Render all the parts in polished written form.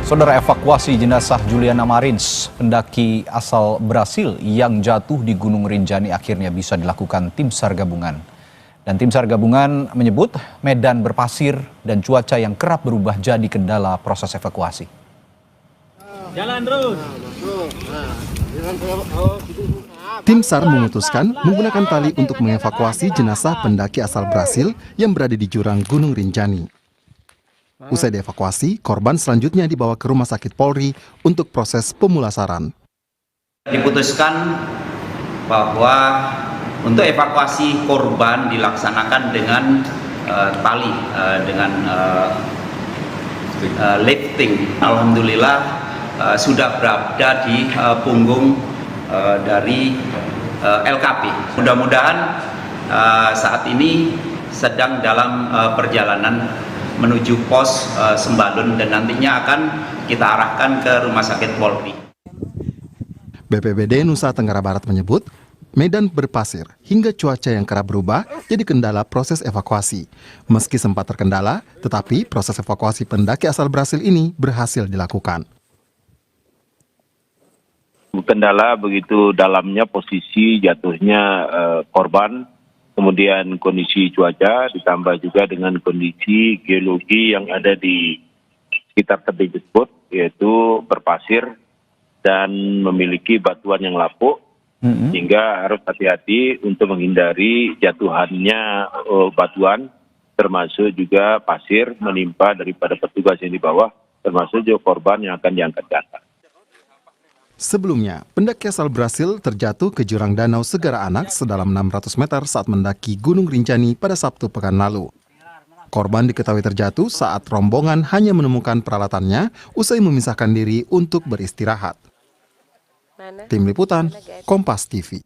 Saudara, evakuasi jenazah Juliana Marins, pendaki asal Brasil yang jatuh di Gunung Rinjani akhirnya bisa dilakukan tim SAR gabungan. Dan tim SAR gabungan menyebut medan berpasir dan cuaca yang kerap berubah jadi kendala proses evakuasi. Jalan terus. Tim SAR memutuskan menggunakan tali untuk mengevakuasi jenazah pendaki asal Brasil yang berada di jurang Gunung Rinjani. Usai dievakuasi, korban selanjutnya dibawa ke Rumah Sakit Polri untuk proses pemulasaran. Diputuskan bahwa untuk evakuasi korban dilaksanakan dengan tali, dengan lifting. Alhamdulillah sudah berada di punggung dari LKP. Mudah-mudahan saat ini sedang dalam perjalanan menuju pos Sembalun dan nantinya akan kita arahkan ke Rumah Sakit Polri. BPBD Nusa Tenggara Barat menyebut medan berpasir hingga cuaca yang kerap berubah jadi kendala proses evakuasi. Meski sempat terkendala, tetapi proses evakuasi pendaki asal Brasil ini berhasil dilakukan. Kendala begitu dalamnya posisi jatuhnya korban, kemudian kondisi cuaca ditambah juga dengan kondisi geologi yang ada di sekitar tebing tersebut, yaitu berpasir dan memiliki batuan yang lapuk, sehingga harus hati-hati untuk menghindari jatuhannya batuan, termasuk juga pasir menimpa daripada petugas yang di bawah, termasuk juga korban yang akan diangkat ke atas. Sebelumnya, pendaki asal Brasil terjatuh ke jurang Danau Segara Anak sedalam 600 meter saat mendaki Gunung Rinjani pada Sabtu pekan lalu. Korban diketahui terjatuh saat rombongan hanya menemukan peralatannya usai memisahkan diri untuk beristirahat. Tim Liputan, Kompas TV.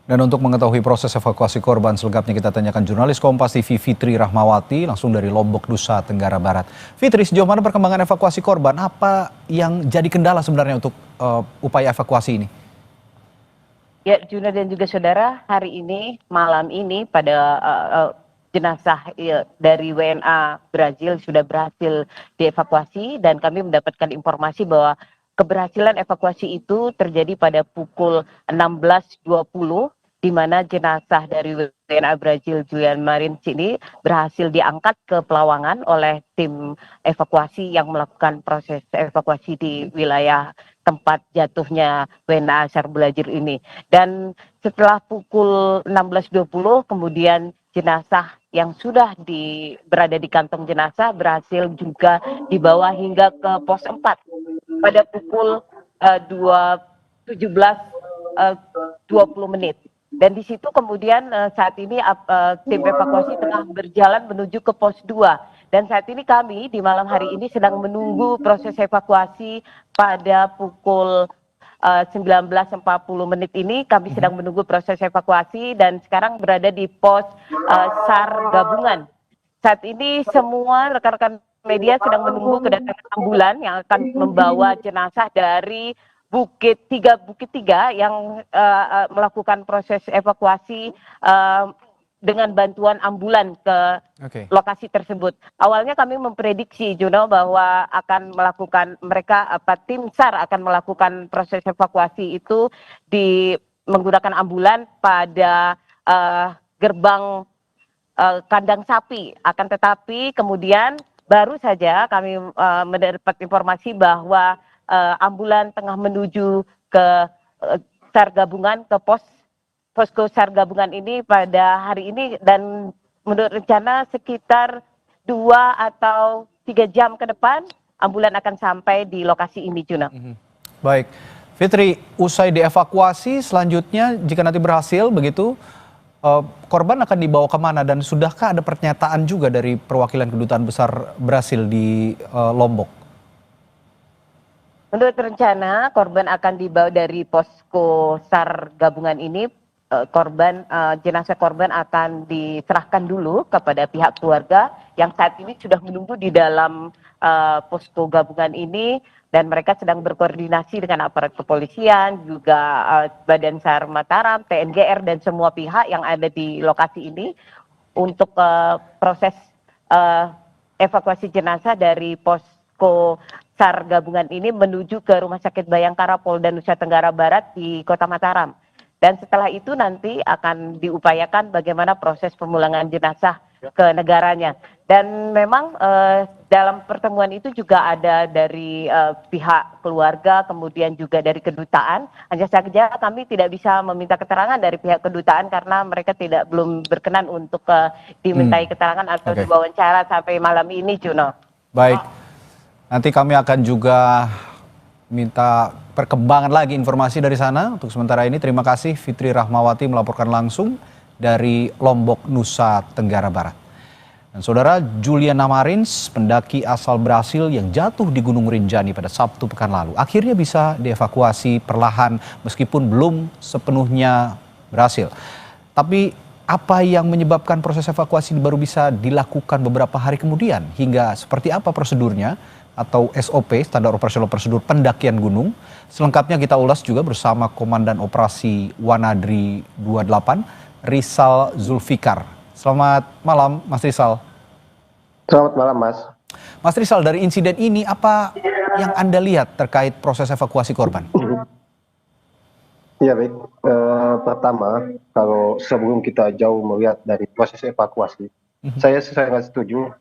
Dan untuk mengetahui proses evakuasi korban selengkapnya kita tanyakan jurnalis Kompas TV Fitri Rahmawati langsung dari Lombok, Nusa Tenggara Barat. Fitri, sejauh mana perkembangan evakuasi korban? Apa yang jadi kendala sebenarnya untuk upaya evakuasi ini? Ya, Juna dan juga saudara, hari ini, malam ini pada jenazah dari WNA Brazil sudah berhasil dievakuasi dan kami mendapatkan informasi bahwa keberhasilan evakuasi itu terjadi pada pukul 16.20 di mana jenazah dari WNA Brazil Juliana Marins ini berhasil diangkat ke Pelawangan oleh tim evakuasi yang melakukan proses evakuasi di wilayah tempat jatuhnya WNA asal Brazil ini. Dan setelah pukul 16.20 kemudian jenazah yang sudah berada di kantong jenazah berhasil juga dibawa hingga ke pos 4 pada pukul 17.20. Dan di situ kemudian saat ini tim evakuasi tengah berjalan menuju ke pos 2. Dan saat ini kami di malam hari ini sedang menunggu proses evakuasi pada pukul 19.40 ini kami sedang menunggu proses evakuasi dan sekarang berada di pos SAR gabungan. Saat ini semua rekan-rekan media sedang menunggu kedatangan ambulan yang akan membawa jenazah dari Bukit Tiga yang melakukan proses evakuasi dengan bantuan ambulan ke lokasi tersebut. Awalnya kami memprediksi, Juno, bahwa akan melakukan tim SAR akan melakukan proses evakuasi itu menggunakan ambulan pada gerbang kandang sapi. Akan tetapi kemudian baru saja kami mendapat informasi bahwa ambulan tengah menuju ke SAR gabungan, ke posko SAR gabungan ini pada hari ini dan menurut rencana sekitar 2 atau 3 jam ke depan ambulan akan sampai di lokasi ini, Juna. Baik, Fitri, usai dievakuasi selanjutnya jika nanti berhasil begitu, korban akan dibawa kemana dan sudahkah ada pernyataan juga dari perwakilan kedutaan besar Brasil di Lombok? Menurut rencana korban akan dibawa dari posko SAR gabungan ini, jenazah korban akan diserahkan dulu kepada pihak keluarga yang saat ini sudah menunggu di dalam posko gabungan ini dan mereka sedang berkoordinasi dengan aparat kepolisian, juga Badan SAR Mataram, TNGR dan semua pihak yang ada di lokasi ini untuk proses evakuasi jenazah dari posko SAR gabungan ini menuju ke Rumah Sakit Bayangkara Polda Nusa Tenggara Barat di Kota Mataram. Dan setelah itu nanti akan diupayakan bagaimana proses pemulangan jenazah ke negaranya. Dan memang dalam pertemuan itu juga ada dari pihak keluarga, kemudian juga dari kedutaan. Hanya saja kami tidak bisa meminta keterangan dari pihak kedutaan karena mereka belum berkenan untuk dimintai keterangan atau diwawancara sampai malam ini, Juno. Baik, nanti kami akan juga minta perkembangan lagi informasi dari sana. Untuk sementara ini terima kasih Fitri Rahmawati melaporkan langsung dari Lombok, Nusa Tenggara Barat. Dan saudara, Juliana Marins, pendaki asal Brasil yang jatuh di Gunung Rinjani pada Sabtu pekan lalu, akhirnya bisa dievakuasi perlahan meskipun belum sepenuhnya berhasil. Tapi apa yang menyebabkan proses evakuasi baru bisa dilakukan beberapa hari kemudian? Hingga seperti apa prosedurnya atau SOP, standar operasional prosedur pendakian gunung? Selengkapnya kita ulas juga bersama Komandan Operasi Wanadri 28, Rizal Zulfikar. Selamat malam, Mas Rizal. Selamat malam, Mas. Mas Rizal, dari insiden ini apa yang Anda lihat terkait proses evakuasi korban? Ya baik, pertama kalau sebelum kita jauh melihat dari proses evakuasi, saya sangat setuju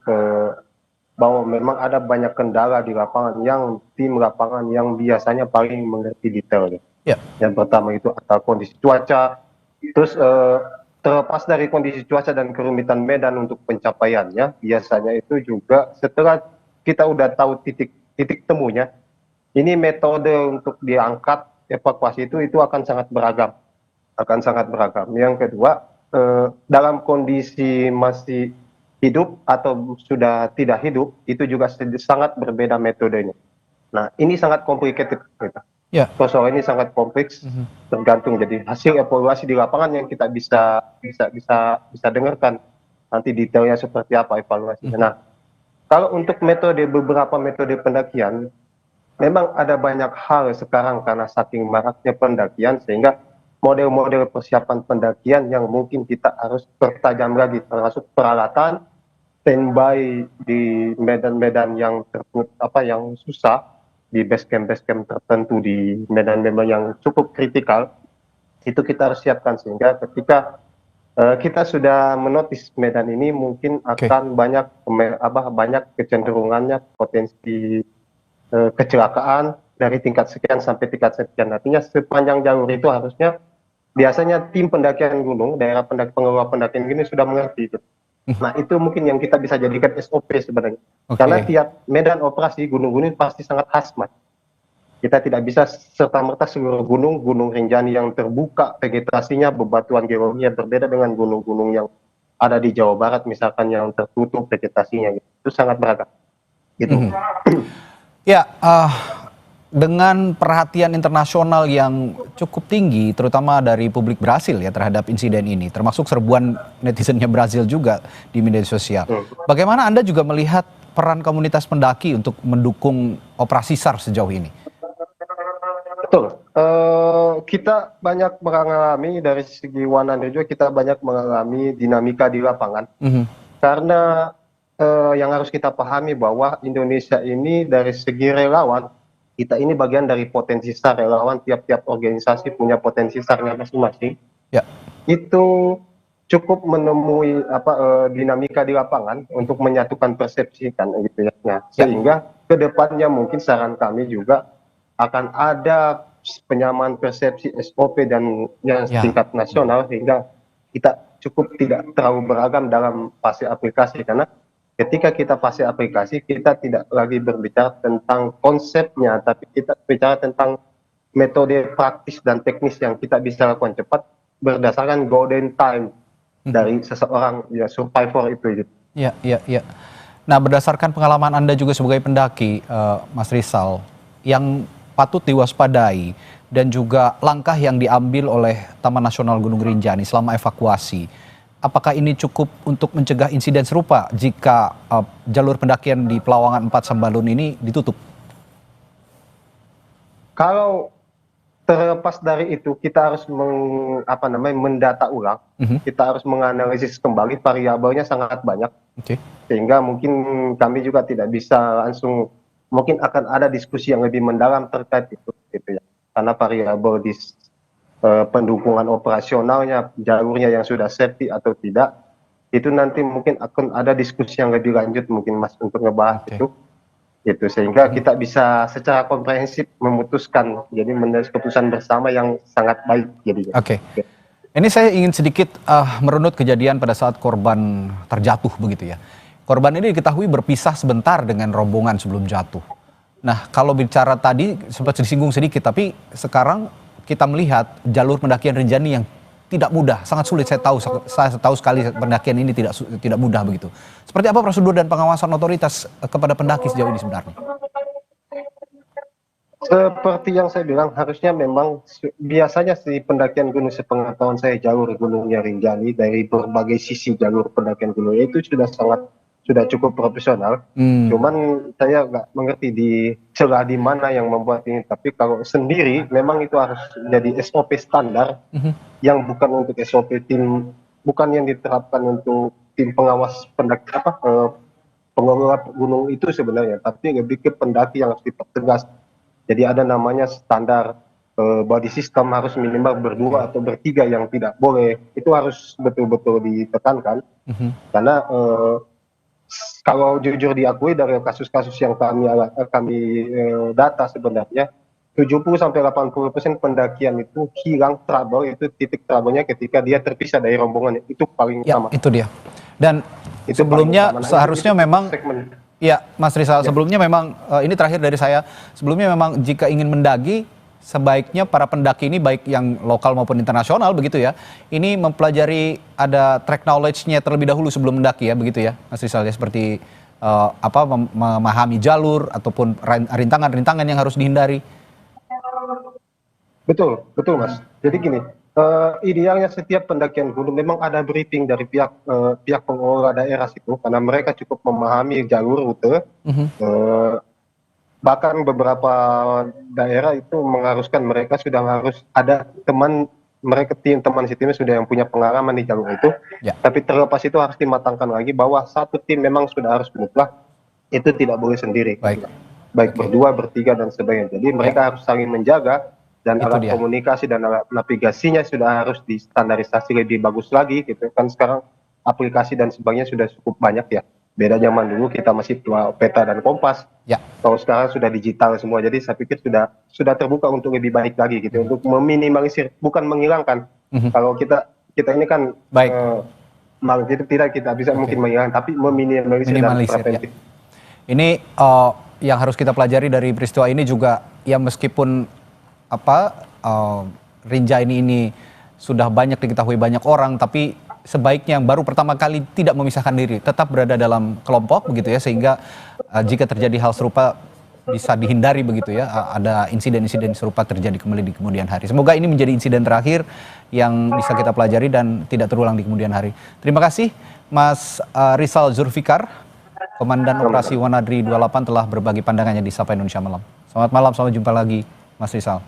bahwa memang ada banyak kendala di lapangan yang tim lapangan yang biasanya paling mengerti detail. Ya. Yang pertama itu atau kondisi cuaca, terus terlepas dari kondisi cuaca dan kerumitan medan untuk pencapaiannya, biasanya itu juga setelah kita udah tahu titik temunya, ini metode untuk diangkat evakuasi itu akan sangat beragam, Yang kedua, dalam kondisi masih hidup atau sudah tidak hidup, itu juga sangat berbeda metodenya. Nah, ini sangat complicated. Ya. Soal ini sangat kompleks, tergantung. Jadi hasil evaluasi di lapangan yang kita bisa dengarkan nanti detailnya seperti apa evaluasinya. Nah, kalau untuk beberapa metode pendakian, memang ada banyak hal sekarang karena saking maraknya pendakian sehingga model-model persiapan pendakian yang mungkin kita harus pertajam lagi, termasuk peralatan, standby di medan-medan yang yang susah, di base camp tertentu, di medan-medan yang cukup kritikal, itu kita harus siapkan sehingga ketika kita sudah menotis medan ini mungkin akan banyak kecenderungannya potensi kecelakaan dari tingkat sekian sampai tingkat sekian. Artinya sepanjang jalur itu harusnya biasanya tim pendakian gunung, daerah pengelola pendakian ini sudah mengerti itu. Nah, itu mungkin yang kita bisa jadikan SOP sebenarnya. Karena tiap medan operasi gunung-gunung pasti sangat khas, Mas. Kita tidak bisa serta-merta seluruh gunung Rinjani yang terbuka vegetasinya, bebatuan geologinya berbeda dengan gunung-gunung yang ada di Jawa Barat misalkan yang tertutup vegetasinya. Itu sangat beragam. Gitu. Ya, dengan perhatian internasional yang cukup tinggi, terutama dari publik Brasil ya terhadap insiden ini, termasuk serbuan netizennya Brasil juga di media sosial. Bagaimana Anda juga melihat peran komunitas pendaki untuk mendukung operasi SAR sejauh ini? Betul. Kita banyak mengalami dari segi Wanadri juga kita banyak mengalami dinamika di lapangan. Karena yang harus kita pahami bahwa Indonesia ini dari segi relawan, kita ini bagian dari potensi SAR. Relawan tiap-tiap organisasi punya potensi SAR-nya masing-masing. Ya. Itu cukup menemui dinamika di lapangan untuk menyatukan persepsi kan gitu ya. Nah, sehingga kedepannya mungkin saran kami juga akan ada penyamaan persepsi SOP dan yang tingkat nasional sehingga kita cukup tidak terlalu beragam dalam fase aplikasi, karena ketika kita fase aplikasi, kita tidak lagi berbicara tentang konsepnya, tapi kita bicara tentang metode praktis dan teknis yang kita bisa lakukan cepat berdasarkan golden time dari seseorang survivor itu. Iya. Nah, berdasarkan pengalaman Anda juga sebagai pendaki, Mas Rizal, yang patut diwaspadai dan juga langkah yang diambil oleh Taman Nasional Gunung Rinjani selama evakuasi, apakah ini cukup untuk mencegah insiden serupa jika jalur pendakian di Pelawangan 4 Sambalun ini ditutup? Kalau terlepas dari itu kita harus mendata ulang, kita harus menganalisis kembali, variabelnya sangat banyak, sehingga mungkin kami juga tidak bisa langsung, mungkin akan ada diskusi yang lebih mendalam terkait itu gitu ya, karena variabel di pendukungan operasionalnya, jalurnya yang sudah safety atau tidak, itu nanti mungkin akan ada diskusi yang lebih lanjut mungkin Mas untuk ngebahas itu sehingga kita bisa secara komprehensif memutuskan, jadi menjadi keputusan bersama yang sangat baik jadinya. Ini saya ingin sedikit merunut kejadian pada saat korban terjatuh begitu ya. Korban ini diketahui berpisah sebentar dengan rombongan sebelum jatuh. Nah, kalau bicara tadi sempat disinggung sedikit, tapi sekarang kita melihat jalur pendakian Rinjani yang tidak mudah, sangat sulit. Saya tahu sekali pendakian ini tidak mudah begitu. Seperti apa prosedur dan pengawasan otoritas kepada pendaki sejauh ini sebenarnya? Seperti yang saya bilang, harusnya memang biasanya si pendakian gunung, sepengetahuan saya, jalur gunungnya Rinjani dari berbagai sisi jalur pendakian gunung itu sudah cukup profesional. Cuman saya nggak mengerti di celah di mana yang membuat ini. Tapi kalau sendiri memang itu harus jadi SOP standar yang bukan untuk SOP tim, bukan yang diterapkan untuk tim pengawas pengelola gunung itu sebenarnya, tapi lebih ke pendaki yang harus dipertegas. Jadi ada namanya standar body system, harus minimal berdua atau bertiga, yang tidak boleh. Itu harus betul-betul ditekankan. Karena kalau jujur diakui dari kasus-kasus yang kami data sebenarnya 70-80% pendakian itu hilang trouble, itu titik trouble-nya ketika dia terpisah dari rombongan, itu paling utama. Itu dia. Dan itu sebelumnya seharusnya memang ya Mas Rizal, sebelumnya memang ini terakhir dari saya, sebelumnya memang jika ingin mendaki sebaiknya para pendaki ini baik yang lokal maupun internasional begitu ya, ini mempelajari, ada track knowledge-nya terlebih dahulu sebelum mendaki ya, begitu ya Mas Rizal ya, seperti memahami jalur ataupun rintangan-rintangan yang harus dihindari. Betul Mas. Jadi gini, idealnya setiap pendakian gunung memang ada briefing dari pihak pengelola daerah situ, karena mereka cukup memahami jalur rute. Bahkan beberapa daerah itu mengharuskan mereka sudah harus ada teman sitimnya sudah yang punya pengalaman di jalur itu. Tapi terlepas itu harus dimatangkan lagi bahwa satu tim memang sudah harus mutlak, itu tidak boleh sendiri. Baik berdua, bertiga dan sebagainya. Jadi mereka harus saling menjaga, dan alat komunikasi dan alat navigasinya sudah harus distandarisasi lebih bagus lagi gitu. Kan sekarang aplikasi dan sebagainya sudah cukup banyak ya. Beda zaman dulu kita masih peta dan kompas. Kalau sekarang sudah digital semua, jadi saya pikir sudah terbuka untuk lebih baik lagi gitu, untuk meminimalisir, bukan menghilangkan. Kalau kita ini kan tidak kita bisa mungkin menghilangkan, tapi meminimalisir dan preventif. Ini yang harus kita pelajari dari peristiwa ini juga, ya meskipun Rinjani ini sudah banyak diketahui banyak orang, tapi sebaiknya yang baru pertama kali tidak memisahkan diri, tetap berada dalam kelompok begitu ya, sehingga jika terjadi hal serupa bisa dihindari begitu ya, ada insiden-insiden serupa terjadi kembali di kemudian hari. Semoga ini menjadi insiden terakhir yang bisa kita pelajari dan tidak terulang di kemudian hari. Terima kasih Mas Rizal Zulfikar, Komandan Operasi Wanadri 28, telah berbagi pandangannya di Sapa Indonesia Malam. Selamat malam, sampai jumpa lagi Mas Rizal.